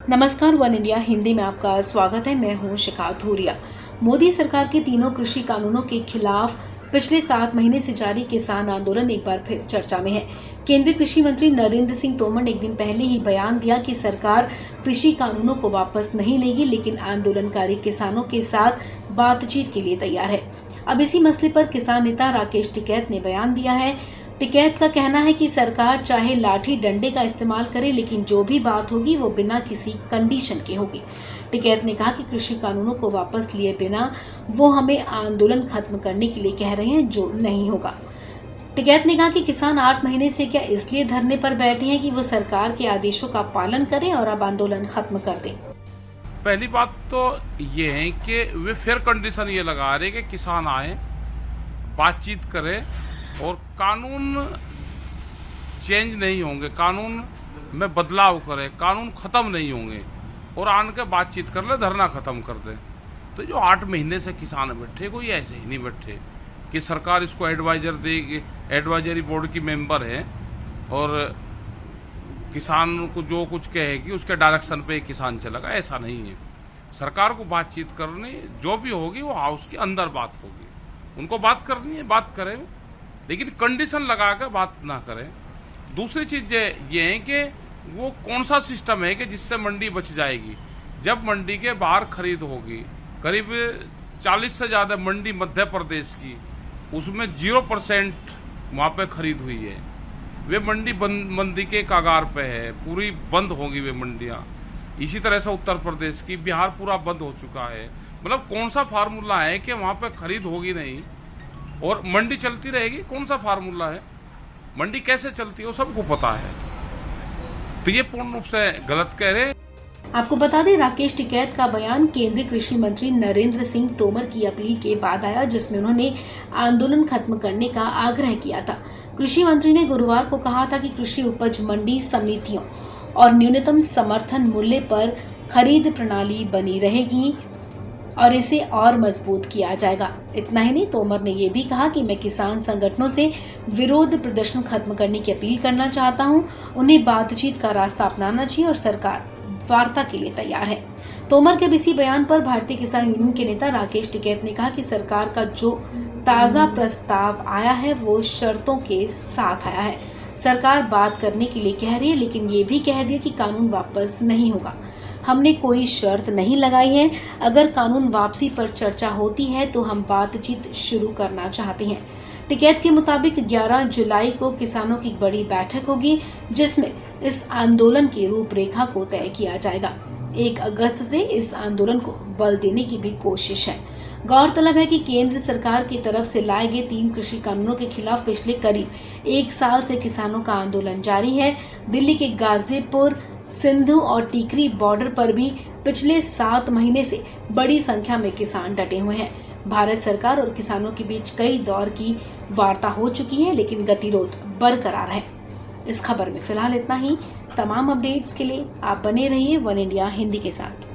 नमस्कार, one India Hindi में आपका स्वागत है। मैं हूं शिखा धूरिया। मोदी सरकार के तीनों कृषि कानूनों के खिलाफ पिछले 7 महीने से जारी किसान आंदोलन एक बार फिर चर्चा में है। केंद्रीय कृषि मंत्री नरेंद्र सिंह तोमर ने एक दिन पहले ही बयान दिया कि सरकार कृषि कानूनों को वापस नहीं लेगी, लेकिन आंदोलनकारी किसानों के साथ बातचीत के लिए तैयार है। अब इसी मसले पर किसान नेता राकेश टिकैत ने बयान दिया है। टिकैत का कहना है कि सरकार चाहे लाठी डंडे का इस्तेमाल करे, लेकिन जो भी बात होगी वो बिना किसी कंडीशन के होगी। टिकैत ने कहा कि कृषि कानूनों को वापस लिए बिना वो हमें आंदोलन खत्म करने के लिए कह रहे हैं, जो नहीं होगा। टिकैत ने कहा कि किसान 8 महीने से क्या इसलिए धरने पर बैठे हैं कि वो सरकार के आदेशों का पालन करें और अब आंदोलन खत्म कर दें। पहली बात तो ये है कि वे फेयर कंडीशन ये लगा रहे कि किसान आए, बातचीत करें और कानून चेंज नहीं होंगे, कानून में बदलाव करें, कानून खत्म नहीं होंगे और आन के बातचीत कर ले, धरना खत्म कर दे। तो जो 8 महीने से किसान बैठे, कोई ऐसे ही नहीं बैठे कि सरकार इसको एडवाइजर देगी, एडवाइजरी बोर्ड की मेंबर है और किसान को जो कुछ कहेगी उसके डायरेक्शन पे किसान चलेगा, ऐसा नहीं है। सरकार को बातचीत करनी, जो भी होगी वो हाउस के अंदर बात होगी, उनको बात करनी है, बात करें, लेकिन कंडीशन लगा कर बात ना करें। दूसरी चीज ये है कि वो कौन सा सिस्टम है कि जिससे मंडी बच जाएगी। जब मंडी के बाहर खरीद होगी, करीब 40 से ज़्यादा मंडी मध्य प्रदेश की, उसमें 0% वहाँ पे खरीद हुई है। वे मंडी मंदी के कागार पे है, पूरी बंद होगी वे मंडियाँ। इसी तरह से उत्तर प्रदेश की, बिहार पूरा बंद हो चुका है। मतलब कौन सा फार्मूला है कि वहाँ पे खरीद होगी नहीं और मंडी चलती रहेगी? कौन सा फार्मूला है? मंडी कैसे चलती है वो सबको पता है। तो ये पूर्ण रूप से गलत कह रहे हैं। आपको बता दें, राकेश टिकैत का बयान केंद्रीय कृषि मंत्री नरेंद्र सिंह तोमर की अपील के बाद आया, जिसमें उन्होंने आंदोलन खत्म करने का आग्रह किया था। कृषि मंत्री ने गुरुवार को कहा था कि कृषि उपज मंडी समितियों और न्यूनतम समर्थन मूल्य पर खरीद प्रणाली बनी रहेगी और इसे और मजबूत किया जाएगा। इतना ही नहीं, तोमर ने यह भी कहा कि मैं किसान संगठनों से विरोध प्रदर्शन खत्म करने की अपील करना चाहता हूं। उन्हें बातचीत का रास्ता अपनाना चाहिए और सरकार वार्ता के लिए तैयार है। तोमर के इसी बयान पर भारतीय किसान यूनियन के नेता राकेश टिकैत ने कहा कि सरकार का जो ताजा प्रस्ताव आया है वो शर्तों के साथ आया है। सरकार बात करने के लिए कह रही है, लेकिन ये भी कह दिया कि कानून वापस नहीं होगा। हमने कोई शर्त नहीं लगाई है। अगर कानून वापसी पर चर्चा होती है तो हम बातचीत शुरू करना चाहते हैं। टिकैत के मुताबिक 11 जुलाई को किसानों की बड़ी बैठक होगी, जिसमें इस आंदोलन की रूपरेखा को तय किया जाएगा। 1 अगस्त से इस आंदोलन को बल देने की भी कोशिश है। गौरतलब है कि केंद्र सरकार की तरफ से लाए गए 3 कृषि कानूनों के खिलाफ पिछले करीब 1 साल से किसानों का आंदोलन जारी है। दिल्ली के गाजीपुर, सिंधु और टीकरी बॉर्डर पर भी पिछले 7 महीने से बड़ी संख्या में किसान डटे हुए हैं। भारत सरकार और किसानों के बीच कई दौर की वार्ता हो चुकी है, लेकिन गतिरोध बरकरार है। इस खबर में फिलहाल इतना ही। तमाम अपडेट्स के लिए आप बने रहिए वन इंडिया हिंदी के साथ।